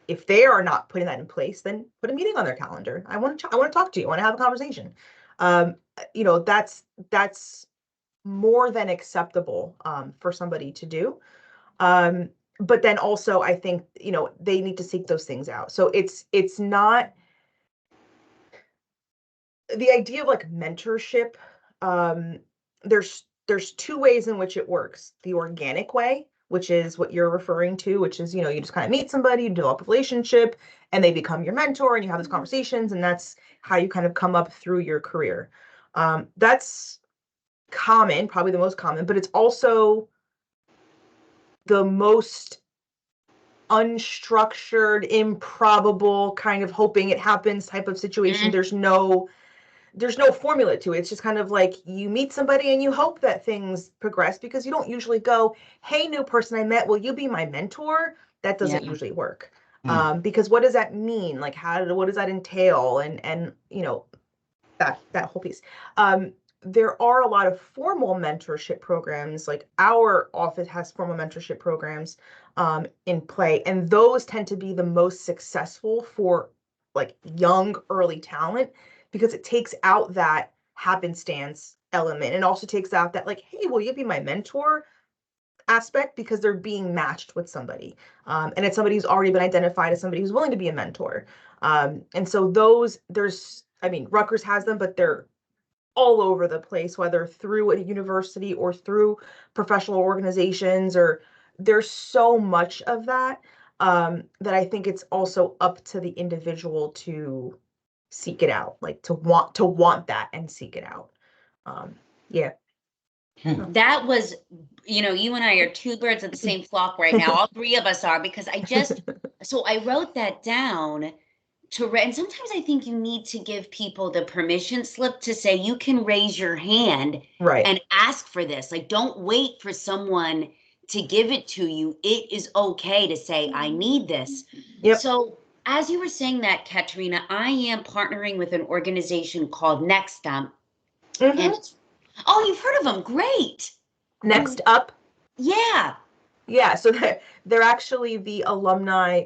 Speaker 2: if they are not putting that in place, then put a meeting on their calendar. I want to talk to you. I want to have a conversation. That's more than acceptable for somebody to do. But then also I think, they need to seek those things out. So it's not the idea of like mentorship. There's two ways in which it works. The organic way, which is what you're referring to, which is, you just kind of meet somebody, you develop a relationship, and they become your mentor, and you have those conversations, and that's how you kind of come up through your career. That's common, probably the most common, but it's also the most unstructured, improbable, kind of hoping it happens type of situation. There's no formula to it. It's just kind of like you meet somebody and you hope that things progress, because you don't usually go, hey, new person I met, will you be my mentor? That doesn't usually work. Because what does that mean? Like, what does that entail? And that whole piece. There are a lot of formal mentorship programs, like our office has formal mentorship programs in play, and those tend to be the most successful for like young early talent, because it takes out that happenstance element, and also takes out that like, hey, will you be my mentor aspect, because they're being matched with somebody, and it's somebody who's already been identified as somebody who's willing to be a mentor. And so Rutgers has them, but they're all over the place, whether through a university or through professional organizations, or there's so much of that, that I think it's also up to the individual to seek it out, like to want that and seek it out. Yeah.
Speaker 3: That was, you and I are two birds of the same flock right now. All three of us are, because so I wrote that down and sometimes I think you need to give people the permission slip to say, you can raise your hand
Speaker 2: Right.
Speaker 3: and ask for this. Like, don't wait for someone to give it to you. It is okay to say, I need this.
Speaker 2: Yep.
Speaker 3: So as you were saying that, Catarina, I am partnering with an organization called Next Up. And oh, you've heard of them. Great.
Speaker 2: Next Up.
Speaker 3: Yeah.
Speaker 2: Yeah, so they're actually the alumni.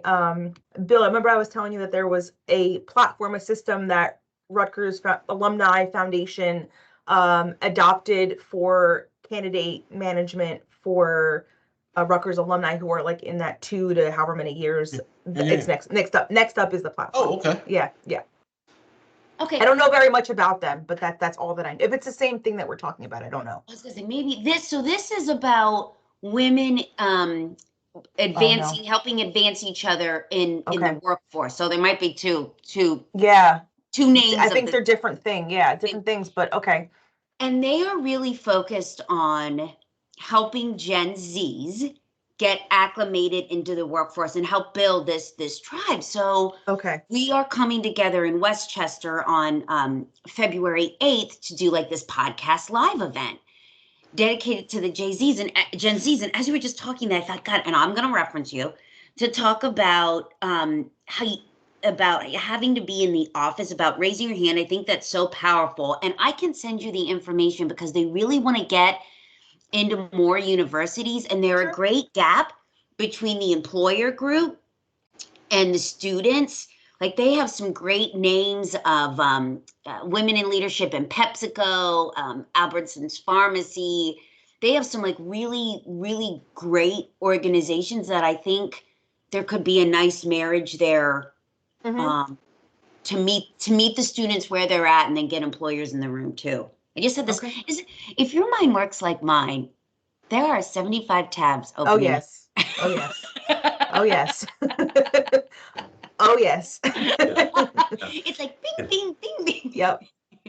Speaker 2: Bill, I remember I was telling you that there was a platform, a system that Rutgers Alumni Foundation adopted for candidate management for Rutgers alumni who are like in that 2 to however many years. It's Next Up. Next Up is the platform.
Speaker 1: Oh, okay.
Speaker 2: Yeah.
Speaker 3: Okay.
Speaker 2: I don't know very much about them, but that's all that I know. If it's the same thing that we're talking about, I don't know.
Speaker 3: I was gonna say maybe this. So this is about women helping advance each other in the workforce. So there might be two names.
Speaker 2: I think they're different things. Yeah, different things, but okay.
Speaker 3: And they are really focused on helping Gen Zs get acclimated into the workforce and help build this tribe. So
Speaker 2: Okay.
Speaker 3: we are coming together in Westchester on February 8th to do like this podcast live event dedicated to the Gen Zs. And as you were just talking, I thought, God, and I'm going to reference you to talk about about having to be in the office, about raising your hand. I think that's so powerful. And I can send you the information because they really want to get into more universities, and they're a great gap between the employer group and the students. Like they have some great names of women in leadership in PepsiCo, Albertsons Pharmacy. They have some like really, really great organizations that I think there could be a nice marriage there to meet the students where they're at, and then get employers in the room too. I just had this.
Speaker 2: Okay.
Speaker 3: If your mind works like mine, there are 75 tabs open.
Speaker 2: Oh yes. Oh yes. Oh yes. Oh yes.
Speaker 3: It's like bing, bing, bing, bing.
Speaker 2: Yep.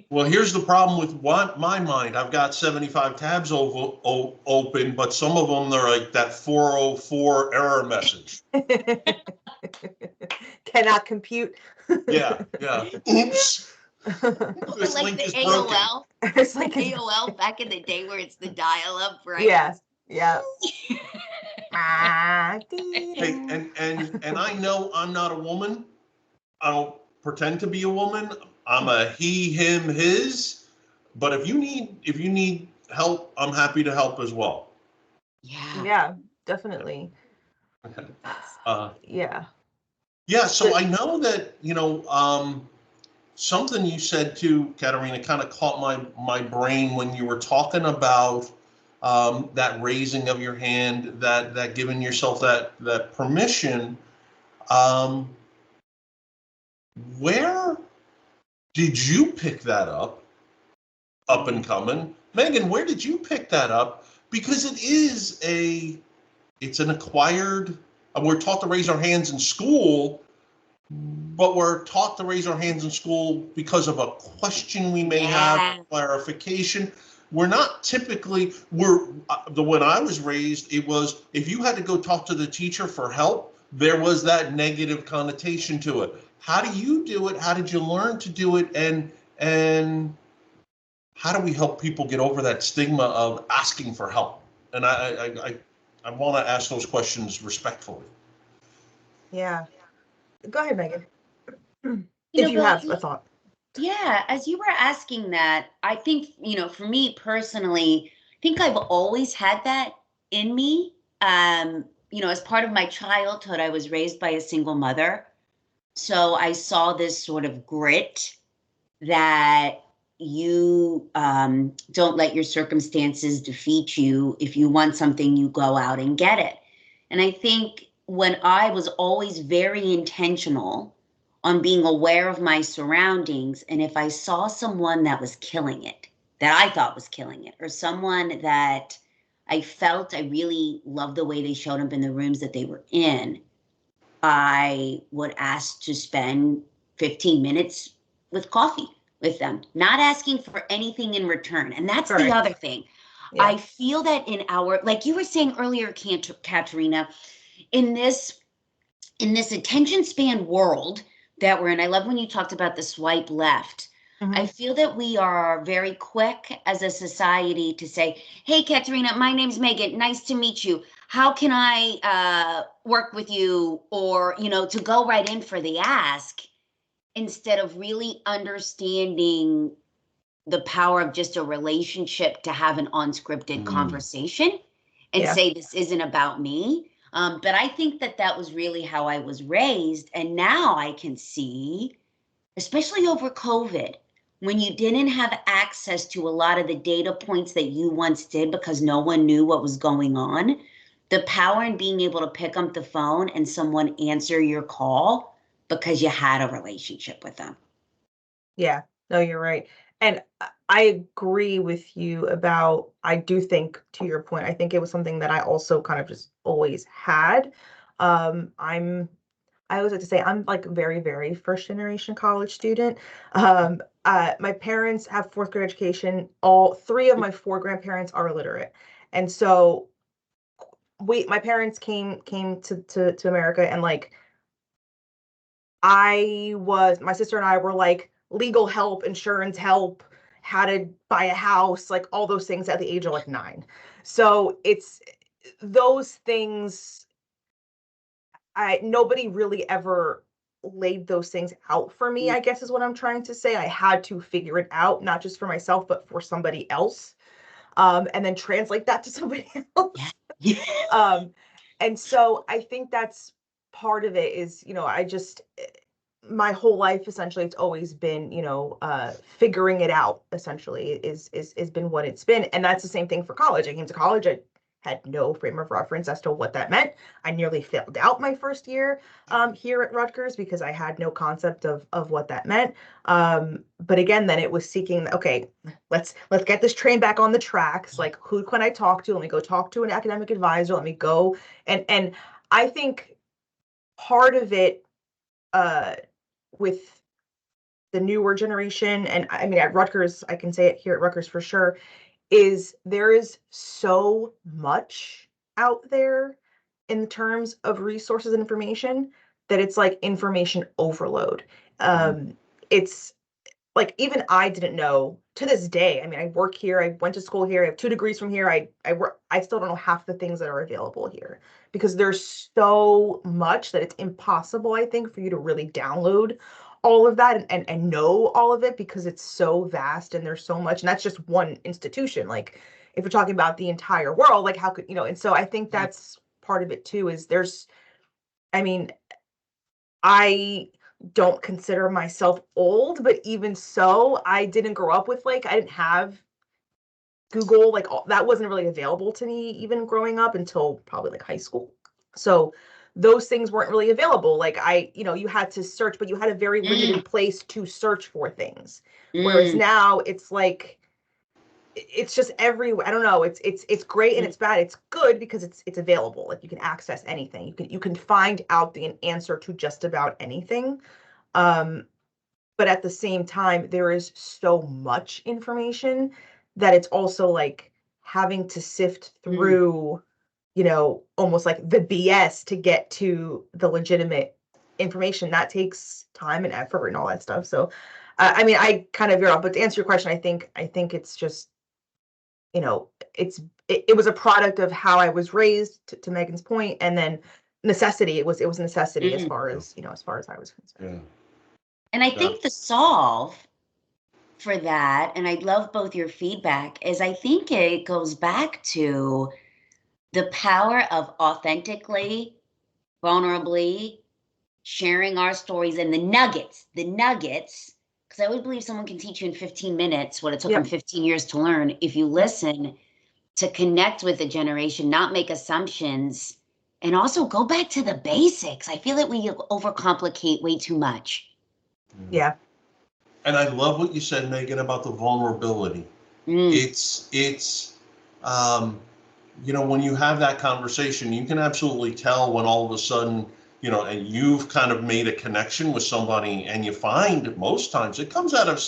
Speaker 1: Well, here's the problem with my mind. I've got 75 tabs open, but some of them they're like that 404 error message.
Speaker 2: Cannot compute.
Speaker 1: Yeah. Oops. This
Speaker 3: Like
Speaker 1: link
Speaker 3: the
Speaker 1: is broken.
Speaker 3: AOL.
Speaker 2: It's like
Speaker 3: AOL back in the day where it's the dial-up, right?
Speaker 2: Yes. Yeah.
Speaker 1: Hey, and I know I'm not a woman. I don't pretend to be a woman. I'm a he, him, his. But if you need help, I'm happy to help as well.
Speaker 3: Yeah.
Speaker 2: Yeah, definitely.
Speaker 1: Okay.
Speaker 2: Yeah.
Speaker 1: Yeah, so I know that, something you said too, Catarina, kind of caught my brain when you were talking about that raising of your hand, that giving yourself that permission. Where did you pick that up and coming? Megan, where did you pick that up? Because it's an acquired, we're taught to raise our hands in school, but we're taught to raise our hands in school because of a question we may have, clarification. We're not typically, when I was raised, it was, if you had to go talk to the teacher for help, there was that negative connotation to it. How do you do it? How did you learn to do it? And how do we help people get over that stigma of asking for help? And I want to ask those questions respectfully.
Speaker 2: Yeah. Go ahead, Megan. If you have a thought.
Speaker 3: Yeah, as you were asking that, I think, for me personally, I think I've always had that in me. As part of my childhood, I was raised by a single mother. So I saw this sort of grit that you don't let your circumstances defeat you. If you want something, you go out and get it. And I think when I was always very intentional on being aware of my surroundings, and if I saw someone that was killing it, that I thought was killing it, or someone that I felt I really loved the way they showed up in the rooms that they were in, I would ask to spend 15 minutes with coffee with them, not asking for anything in return. And that's the other thing. Yeah. I feel that in like you were saying earlier, Catarina, in this attention span world that we're in, I love when you talked about the swipe left. I feel that we are very quick as a society to say, hey, Catarina, my name's Megan. Nice to meet you. How can I work with you? Or, to go right in for the ask instead of really understanding the power of just a relationship to have an unscripted conversation and say, this isn't about me. But I think that was really how I was raised. And now I can see, especially over COVID, when you didn't have access to a lot of the data points that you once did because no one knew what was going on, the power in being able to pick up the phone and someone answer your call because you had a relationship with them.
Speaker 2: Yeah, no, you're right. And I agree with you about, I do think, to your point, I think it was something that I also kind of just always had. I always like to say I'm like very, very first generation college student. My parents have fourth grade education. All three of my four grandparents are illiterate. And so my parents came to America, and like my sister and I were like legal help, insurance help, how to buy a house, like all those things at the age of like 9. So it's those things. Nobody really ever laid those things out for me, I guess is what I'm trying to say. I had to figure it out, not just for myself, but for somebody else. And then translate that to somebody else.
Speaker 3: Yeah.
Speaker 2: And so I think that's part of it is, my whole life, essentially, it's always been, figuring it out, essentially, is been what it's been. And that's the same thing for college. I came to college, I had no frame of reference as to what that meant. I nearly failed out my first year here at Rutgers because I had no concept of what that meant. But again, then it was seeking, okay, let's get this train back on the tracks. Like, who can I talk to? Let me go talk to an academic advisor. Let me go. And I think part of it with the newer generation, and I mean, at Rutgers, I can say it here at Rutgers for sure, is there is so much out there in terms of resources and information that it's like information overload. It's like, even I didn't know to this day. I mean, I work here, I went to school here, I have 2 degrees from here. I still don't know half the things that are available here because there's so much that it's impossible, I think, for you to really download all of that and know all of it because it's so vast and there's so much. And that's just one institution. Like, if we're talking about the entire world, like how could, and so I think that's part of it too, is I mean, I don't consider myself old, but even so, I didn't grow up with, like, I didn't have Google, like, that wasn't really available to me even growing up until probably like high school. So those things weren't really available. Like, you had to search, but you had a very limited place to search for things. Whereas now it's like, it's just everywhere. I don't know. It's great and it's bad. It's good because it's available. Like, you can access anything. You can find out the answer to just about anything. But at the same time, there is so much information that it's also like having to sift through, almost like the BS to get to the legitimate information. That takes time and effort and all that stuff. So, I mean, I kind of veer off, but to answer your question, I think it's just, it was a product of how I was raised, to Megan's point, and then necessity. It was necessity as far as I was concerned.
Speaker 1: Yeah.
Speaker 3: And I think the solve for that, and I love both your feedback, is I think it goes back to the power of authentically, vulnerably sharing our stories and the nuggets, because I would believe someone can teach you in 15 minutes what it took them 15 years to learn if you listen to connect with the generation, not make assumptions, and also go back to the basics. I feel that we overcomplicate way too much.
Speaker 2: Yeah.
Speaker 1: And I love what you said, Megan, about the vulnerability. It's when you have that conversation, you can absolutely tell when all of a sudden, and you've kind of made a connection with somebody, and you find most times it comes out of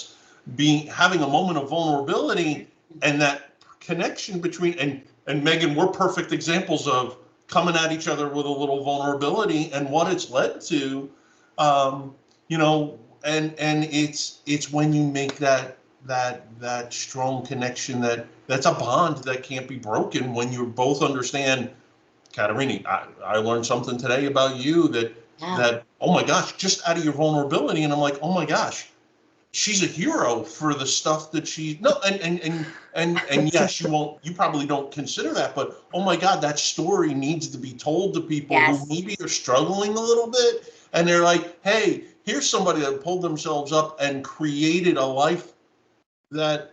Speaker 1: having a moment of vulnerability, and that connection between, and Megan, we're perfect examples of coming at each other with a little vulnerability and what it's led to, and it's when you make that strong connection, that's a bond that can't be broken, when you both understand. Catarina, I learned something today about you that oh my gosh, just out of your vulnerability, and I'm like, oh my gosh, she's a hero for the stuff that and yes, you probably don't consider that, but oh my God, that story needs to be told to people who maybe are struggling a little bit, and they're like, hey, here's somebody that pulled themselves up and created a life that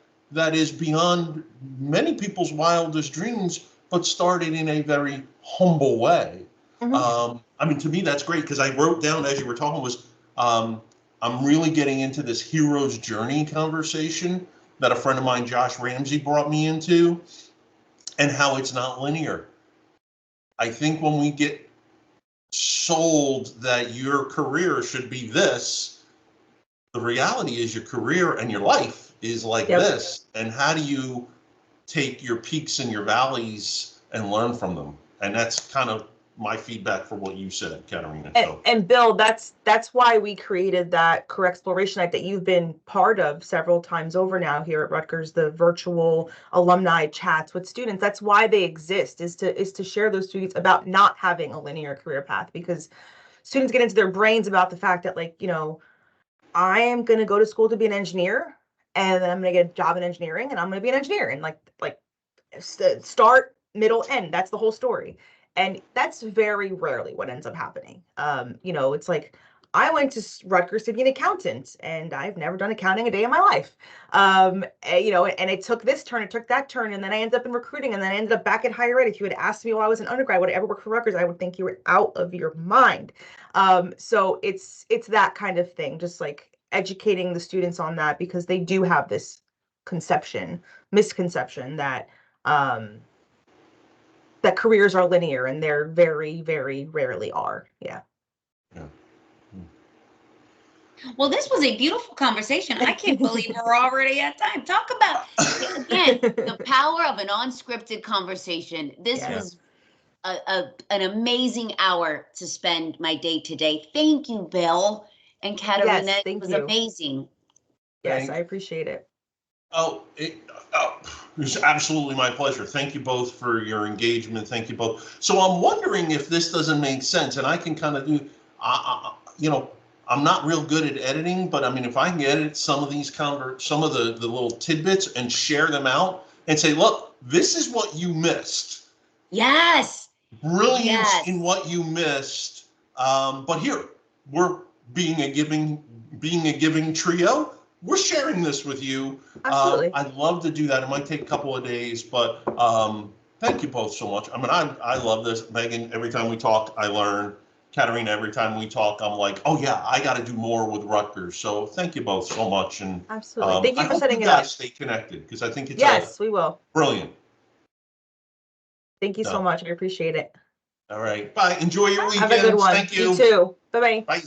Speaker 1: is beyond many people's wildest dreams, but started in a very humble way. I mean, to me, that's great, because I wrote down as you were talking was, I'm really getting into this hero's journey conversation that a friend of mine, Josh Ramsey, brought me into, and how it's not linear. I think when we get sold that your career should be this, the reality is your career and your life is like this. And how do you take your peaks and your valleys and learn from them? And that's kind of my feedback for what you said, Catarina.
Speaker 2: And Bill, that's why we created that Career Exploration Night that you've been part of several times over now here at Rutgers, the virtual alumni chats with students. That's why they exist, is to share those students about not having a linear career path, because students get into their brains about the fact that, like, you know, I am going to go to school to be an engineer, and then I'm going to get a job in engineering, and I'm going to be an engineer, and like start, middle, end. That's the whole story. And that's very rarely what ends up happening. You know, it's like, I went to Rutgers to be an accountant, and I've never done accounting a day in my life. You know, and it took this turn, it took that turn, and then I ended up in recruiting, and then I ended up back at higher ed. If you had asked me while I was an undergrad, would I ever work for Rutgers, I would think you were out of your mind. So it's that kind of thing, just like educating the students on that, because they do have this misconception that that careers are linear, and they're very, very rarely are. Yeah.
Speaker 3: Well, this was a beautiful conversation. I can't believe we're already at time. Talk about, again, the power of an unscripted conversation. This was an amazing hour to spend my day today. Thank you, Bill and Catarina.
Speaker 2: Yes,
Speaker 3: it was amazing.
Speaker 2: Yes, I appreciate it.
Speaker 1: It was absolutely my pleasure. Thank you both for your engagement. Thank you both. So I'm wondering if this doesn't make sense, and I can kind of do, you know, I'm not real good at editing, but I mean, if I can edit some of these some of the little tidbits and share them out and say, look, this is what you missed.
Speaker 3: Yes.
Speaker 1: Brilliance in what you missed. But here, we're being a giving trio. We're sharing this with you.
Speaker 2: Absolutely.
Speaker 1: I'd love to do that. It might take a couple of days, but thank you both so much. I mean, I love this. Megan, every time we talk, I learn. Catarina, every time we talk, I'm like, oh yeah, I got to do more with Rutgers. So thank you both so much. And
Speaker 2: absolutely. Thank you for setting it up.
Speaker 1: I hope you guys stay connected, because I think it's
Speaker 2: we will.
Speaker 1: Brilliant.
Speaker 2: Thank you so much. I appreciate it.
Speaker 1: All right. Bye. Enjoy your weekend.
Speaker 2: Have a good one.
Speaker 1: Thank you.
Speaker 2: You too. Bye-bye.
Speaker 1: Bye.